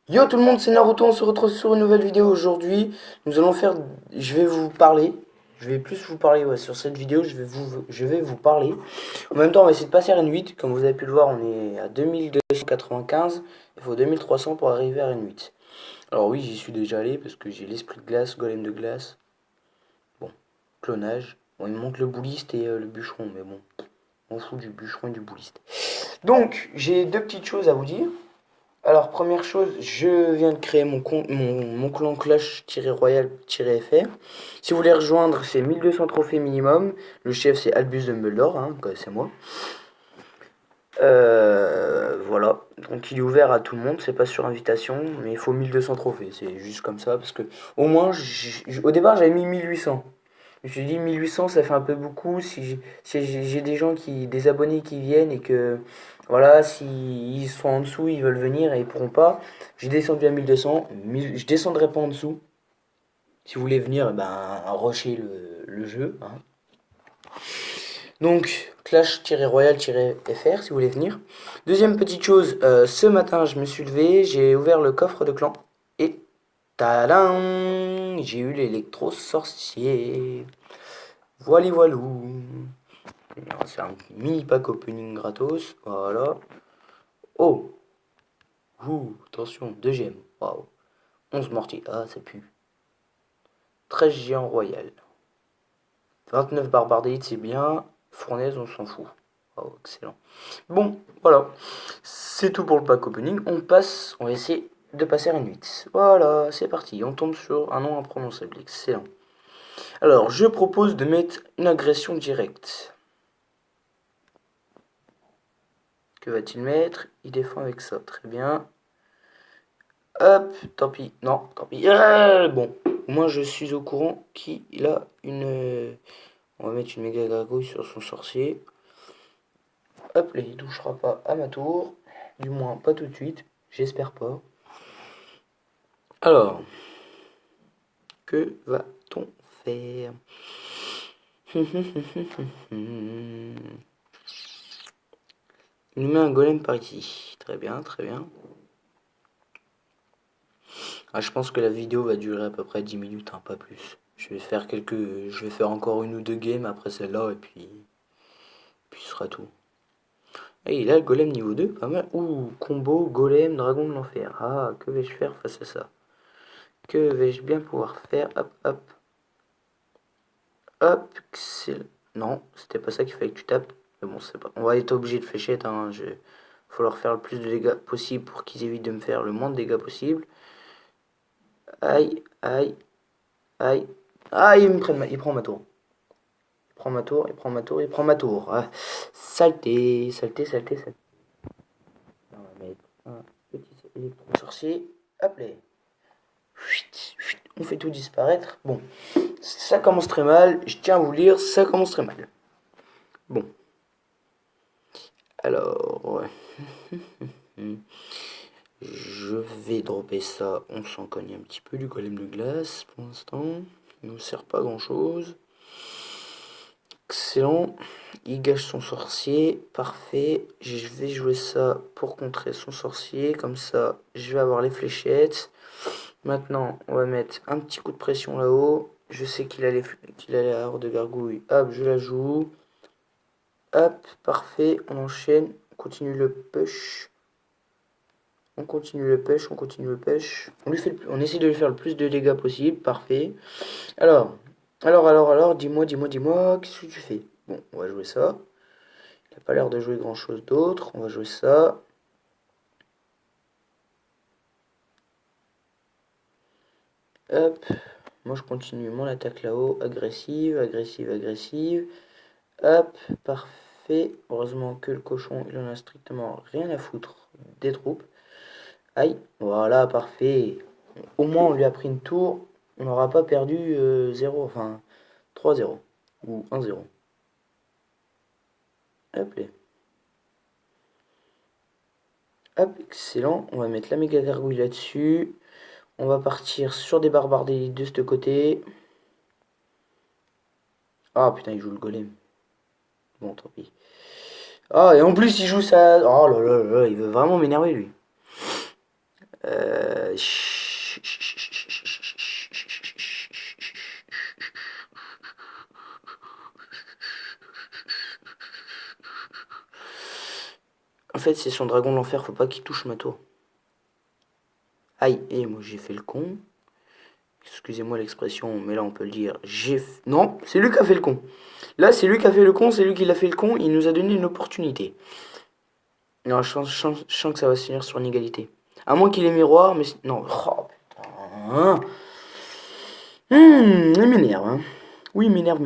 Yo tout le monde, c'est Naruto, on se retrouve sur une nouvelle vidéo aujourd'hui. Nous allons faire, je vais vous parler, je vais plus vous parler, ouais, sur cette vidéo, je vais vous parler. En même temps, on va essayer de passer à N8. Comme vous avez pu le voir, on est à 2295, il faut 2300 pour arriver à N8. Alors oui, j'y suis déjà allé parce que j'ai l'esprit de glace, golem de glace, bon, clonage. Bon, il me manque le bouliste et le bûcheron, mais bon, on fout du bûcheron et du bouliste. Donc, j'ai deux petites choses à vous dire. Alors, première chose, je viens de créer mon clan Clash-Royal-FR. Si vous voulez rejoindre, c'est 1200 trophées minimum. Le chef, c'est Albus Dumbledore, hein, c'est moi. Voilà, donc il est ouvert à tout le monde, c'est pas sur invitation, mais il faut 1200 trophées, c'est juste comme ça, parce que au moins, au départ j'avais mis 1800. Je me suis dit 1800 ça fait un peu beaucoup, si j'ai des gens des abonnés qui viennent et que, voilà, s'ils sont en dessous, ils veulent venir et ils pourront pas, j'ai descendu à 1200, je descendrai pas en dessous. Si vous voulez venir, ben, rusher le jeu, hein. Donc, Clash-Royal-FR si vous voulez venir. Deuxième petite chose, ce matin je me suis levé, j'ai ouvert le coffre de clan et tadam, j'ai eu l'électro-sorcier. Voilà, voilou. C'est un mini pack opening gratos. Voilà. Oh, attention, deuxième. Waouh. 11 mortiers. Ah, ça pue. 13 géants royal. 29 barbares d'élite, c'est bien. Fournaise, on s'en fout. Oh, excellent. Bon, voilà. C'est tout pour le pack opening. On va essayer de passer à une 8. Voilà, c'est parti. On tombe sur un nom imprononçable. Excellent. Alors, je propose de mettre une agression directe. Que va-t-il mettre? Il défend avec ça. Très bien. Hop, tant pis. Non, tant pis. Bon, moi je suis au courant qu'il a une. On va mettre une méga gargouille sur son sorcier. Hop là, il touchera pas à ma tour. Du moins, pas tout de suite. J'espère pas. Alors, que va-t-on faire? Il nous met un golem par ici. Très bien, très bien. Ah, je pense que la vidéo va durer à peu près 10 minutes, hein, pas plus. Je vais faire encore une ou deux games après celle-là et puis ce sera tout. Et il a le golem niveau 2, pas mal. Ouh, combo, golem, dragon de l'enfer. Ah, que vais-je faire face à ça? Que vais-je bien pouvoir faire? Hop, hop. Hop, non, c'était pas ça qu'il fallait que tu tapes. Mais bon, c'est pas. On va être obligé de fléchette, hein. Faut leur faire le plus de dégâts possible pour qu'ils évitent de me faire le moins de dégâts possible. Aïe, aïe, aïe. Ah, il prend ma tour. Il prend ma tour, il prend ma tour, il prend ma tour. Ah, saleté, saleté, saleté, saleté. On va mettre un petit électro-sorcier. Hop là. On fait tout disparaître. Bon, ça commence très mal. Je tiens à vous lire, ça commence très mal. Bon. Alors, je vais dropper ça. On s'en cogne un petit peu du golem de glace pour l'instant. Il ne nous sert pas grand chose. Excellent. Il gâche son sorcier. Parfait. Je vais jouer ça pour contrer son sorcier. Comme ça, je vais avoir les fléchettes. Maintenant, on va mettre un petit coup de pression là-haut. Je sais qu'il a la horde de gargouille. Hop, je la joue. Hop, parfait. On enchaîne. On continue le push. On continue le push, on continue le push. On essaie de lui faire le plus de dégâts possible. Parfait. Alors, dis-moi, qu'est-ce que tu fais? Bon, on va jouer ça. Il n'a pas l'air de jouer grand chose d'autre. On va jouer ça. Hop. Moi, je continue mon attaque là-haut. Agressive, agressive, agressive. Hop, parfait. Heureusement que le cochon, il en a strictement rien à foutre des troupes. Aïe, voilà, parfait. Au moins, on lui a pris une tour. On n'aura pas perdu 0, enfin 3-0 ou 1-0. Hop, là. Hop, excellent. On va mettre la méga gargouille là-dessus. On va partir sur des barbares d'élite de ce côté. Ah putain, il joue le golem. Bon, tant pis. Ah, et en plus, il joue ça. Oh là là là, il veut vraiment m'énerver lui. En fait, c'est son dragon de l'enfer, faut pas qu'il touche ma tour. Aïe, et moi j'ai fait le con. Excusez-moi l'expression, mais là on peut le dire. Non, c'est lui qui a fait le con. Là, c'est lui qui a fait le con, c'est lui qui l'a fait le con. Il nous a donné une opportunité. Non, je sens que ça va se finir sur une égalité. À moins qu'il ait miroir, mais... Non, oh putain. Il m'énerve, hein. Oui, il m'énerve.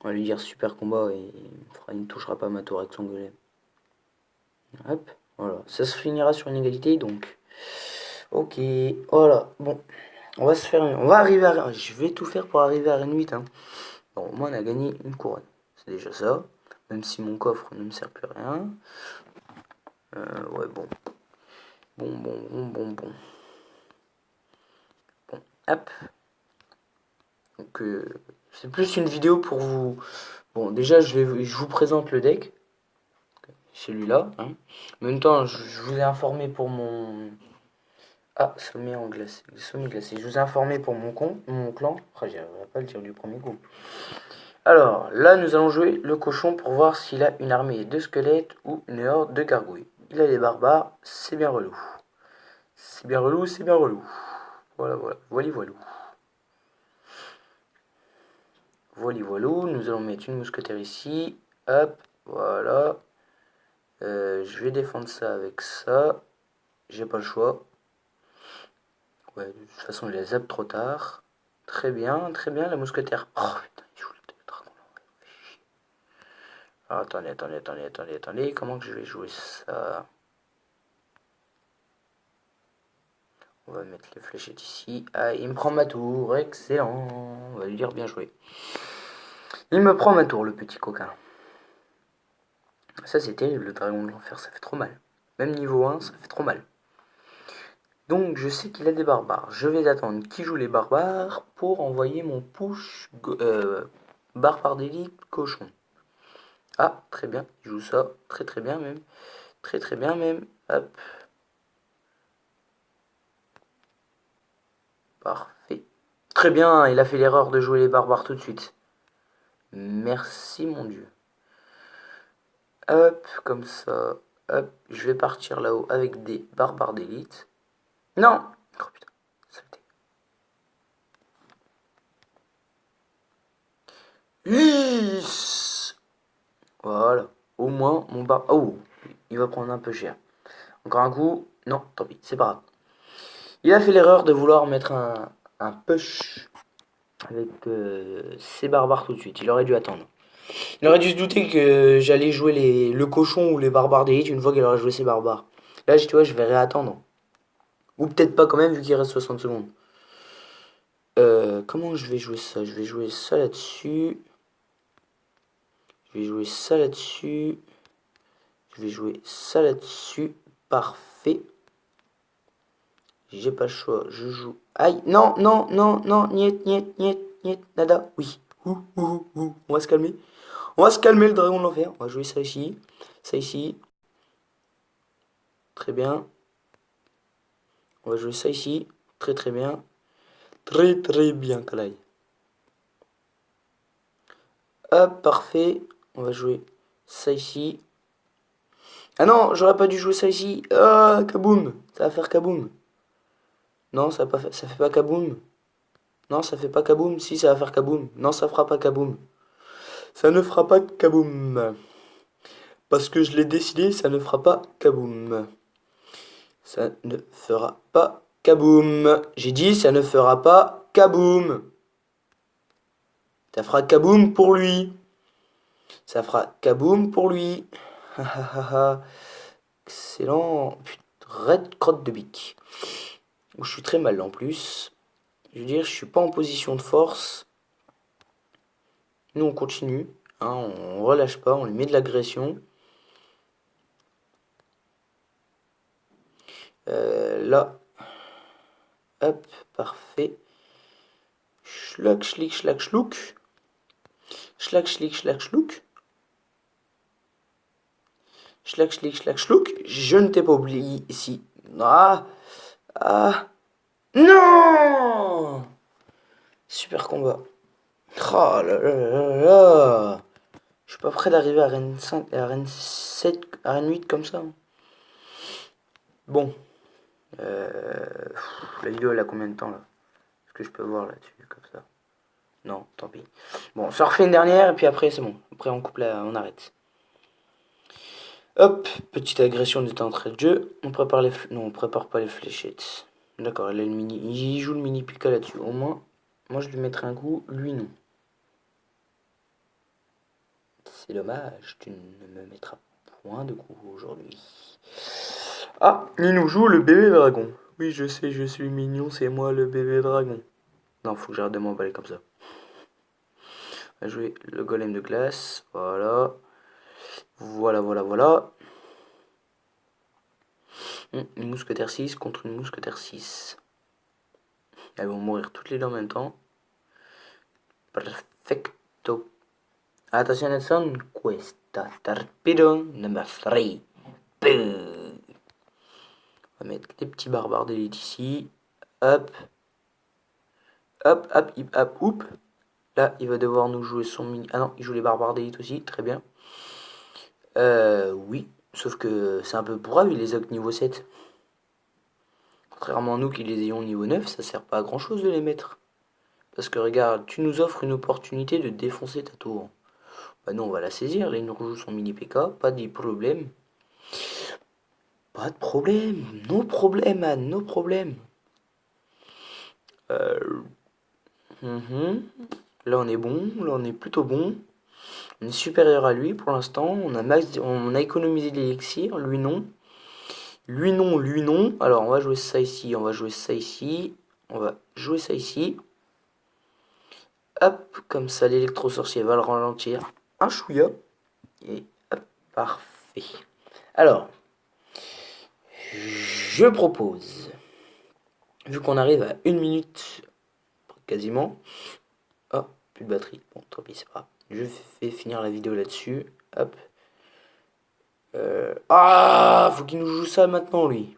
On va lui dire super combat et il ne touchera pas ma tour avec son golem. Hop, voilà. Ça se finira sur une égalité, donc... Ok, voilà. Bon, on va arriver à... Je vais tout faire pour arriver à Reine 8, hein. Bon, moi, on a gagné une couronne. C'est déjà ça. Même si mon coffre ne me sert plus à rien. Ouais, bon. Bon, hop. Donc, c'est plus une vidéo pour vous... Bon, déjà, je vous présente le deck. Celui-là. Hein. En même temps, je vous ai informé pour mon... Ah, sommet en glacé. Sommet glacé. Je vous ai informé pour mon clan. Oh, j'y arriverai pas à le dire du premier coup. Alors, là, nous allons jouer le cochon pour voir s'il a une armée de squelettes ou une horde de gargouilles. Il a des barbares, c'est bien relou. C'est bien relou. Voilà. Voilà, nous allons mettre une mousquetaire ici. Hop, voilà. Je vais défendre ça avec ça. J'ai pas le choix. Ouais, de toute façon, il a zappe trop tard. Très bien, la mousquetaire. Oh putain, il joue le dragon. Alors, attendez. Comment que je vais jouer ça? On va mettre les fléchettes ici. Ah, il me prend ma tour. Excellent. On va lui dire bien joué. Il me prend ma tour, le petit coquin. Ça, c'est terrible, le dragon de l'enfer. Ça fait trop mal. Même niveau 1, ça fait trop mal. Donc, je sais qu'il a des barbares. Je vais attendre qu'il joue les barbares pour envoyer mon push barbare d'élite cochon. Ah, très bien. Il joue ça. Très bien même. Très bien même. Hop. Parfait. Très bien, il a fait l'erreur de jouer les barbares tout de suite. Merci mon dieu. Hop, comme ça. Hop, je vais partir là-haut avec des barbares d'élite. Non. Oh putain, sauté. Yes. Voilà. Au moins, mon bar... Oh, il va prendre un peu cher. Encore un coup. Non, tant pis, c'est pas grave. Il a fait l'erreur de vouloir mettre un push avec ses barbares tout de suite. Il aurait dû attendre. Il aurait dû se douter que j'allais jouer le cochon ou les barbares d'élite une fois qu'il aurait joué ses barbares. Là, tu vois, je vais réattendre. Ou peut-être pas quand même, vu qu'il reste 60 secondes. Comment je vais jouer ça? Je vais jouer ça là-dessus. Je vais jouer ça là-dessus. Je vais jouer ça là-dessus. Parfait. J'ai pas le choix. Je joue. Aïe, non, niet, nada. Oui. On va se calmer. On va se calmer, le dragon de l'enfer. On va jouer ça ici. Ça ici. Très bien. On va jouer ça ici. Très bien. Très bien, Kalaï. Hop, parfait. On va jouer ça ici. Ah non, j'aurais pas dû jouer ça ici. Ah, kaboum. Ça va faire kaboum. Non, ça fait pas kaboum. Non, ça fait pas kaboum. Si, ça va faire kaboum. Non, ça fera pas kaboum. Ça ne fera pas kaboum. Parce que je l'ai décidé, ça ne fera pas kaboum. Ça ne fera pas kaboum. J'ai dit, ça ne fera pas kaboum. Ça fera kaboum pour lui. Ça fera kaboum pour lui. Excellent. Putain, red crotte de bique. Je suis très mal en plus. Je veux dire, je suis pas en position de force. Nous, on continue. Hein, on relâche pas, on lui met de l'agression. Là. Hop, parfait. Schlack, schlick, schlack, schlouk. Schlack, schlick, schlack, schlouk. Schlack, schlick, schlack, schlouk. Je ne t'ai pas oublié ici. Ah, Ah. Non. Super combat. Oh là là là là. Je suis pas prêt d'arriver à Rennes 5, à Rennes 7, à Rennes 8 comme ça. Bon. La vidéo elle a combien de temps là? Est-ce que je peux voir là-dessus comme ça? Non, tant pis. Bon, ça refait une dernière et puis après c'est bon. Après on coupe là, on arrête. Hop, petite agression de d'entrée de jeu. On prépare les non, on prépare pas les fléchettes. D'accord, il a le mini, il joue le mini Pika là-dessus. Au moins, moi je lui mettrai un coup, lui non. C'est dommage, tu ne me mettras point de coup aujourd'hui. Ah, il nous joue le bébé dragon. Oui, je sais, je suis mignon, c'est moi le bébé dragon. Non, faut que j'arrête de m'emballer comme ça. On va jouer le golem de glace. Voilà. Voilà, voilà, voilà. Une mousquetaire 6 contre une mousquetaire 6. Elles vont mourir toutes les deux en même temps. Perfecto. Attention Nelson. Questa torpedo number 3. On va mettre les petits barbares d'élite ici. Hop. Hop, hop, hop, hop, hop. Là, il va devoir nous jouer son mini... Ah non, il joue les barbares d'élite aussi, très bien. Oui, sauf que c'est un peu pourrave, il les a que niveau 7. Contrairement à nous qui les ayons au niveau 9, ça sert pas à grand chose de les mettre. Parce que regarde, tu nous offres une opportunité de défoncer ta tour. Bah non, on va la saisir, là il nous rejoue son mini PK, pas de problème. Pas de problème, no problème, man, no problème. Là on est bon, là on est plutôt bon. On est supérieur à lui pour l'instant, on a économisé l'élixir, lui non. Lui non, lui non. Alors on va jouer ça ici, on va jouer ça ici. On va jouer ça ici. Hop, comme ça l'électro-sorcier va le ralentir un chouïa. Et hop, parfait. Alors, je propose, vu qu'on arrive à 1 minute quasiment. Oh, plus de batterie. Bon, tant pis, c'est pas grave. Je vais finir la vidéo là-dessus. Hop. Ah, faut qu'il nous joue ça maintenant, lui.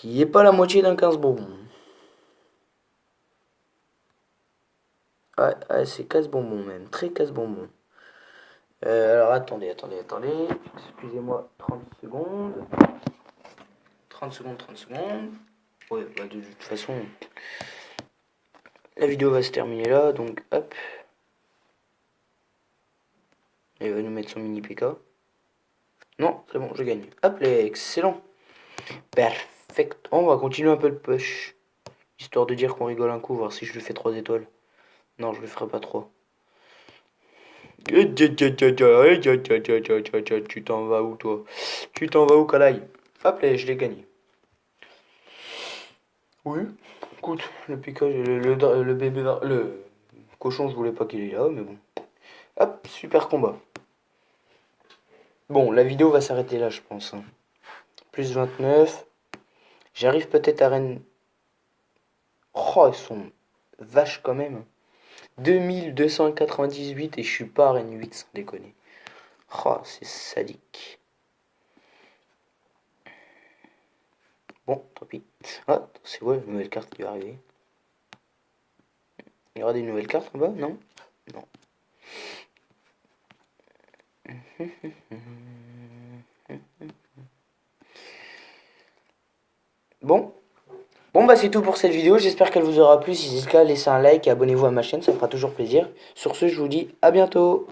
Il est pas la moitié d'un 15 bonbons. Ouais, c'est casse-bonbon même. Très casse-bonbon. Alors, attendez. Excusez-moi, 30 secondes. 30 secondes. Ouais, bah, de toute façon, la vidéo va se terminer là, donc hop. Il va nous mettre son mini PK. Non, c'est bon, je gagne. Hop, là, excellent. Perfect. On va continuer un peu le push. Histoire de dire qu'on rigole un coup, voir si je lui fais 3 étoiles. Non, je lui ferai pas 3. Tu t'en vas où, toi? Tu t'en vas où, Kalaï? Hop là, je l'ai gagné. Oui, écoute, le piquage, le bébé, le cochon, je voulais pas qu'il est là, mais bon. Hop, super combat. Bon, la vidéo va s'arrêter là, je pense. Plus 29. J'arrive peut-être à Rennes. Oh, ils sont vaches quand même. 2298 et je suis pas à Rennes 8, sans déconner. Oh, c'est sadique. Bon, tant pis. Ah, c'est ouais, une nouvelle carte qui va arriver. Il y aura des nouvelles cartes en bas? Non? Non. Bon. Bon bah c'est tout pour cette vidéo, j'espère qu'elle vous aura plu. Si c'est le cas, laissez un like et abonnez-vous à ma chaîne, ça me fera toujours plaisir. Sur ce, je vous dis à bientôt.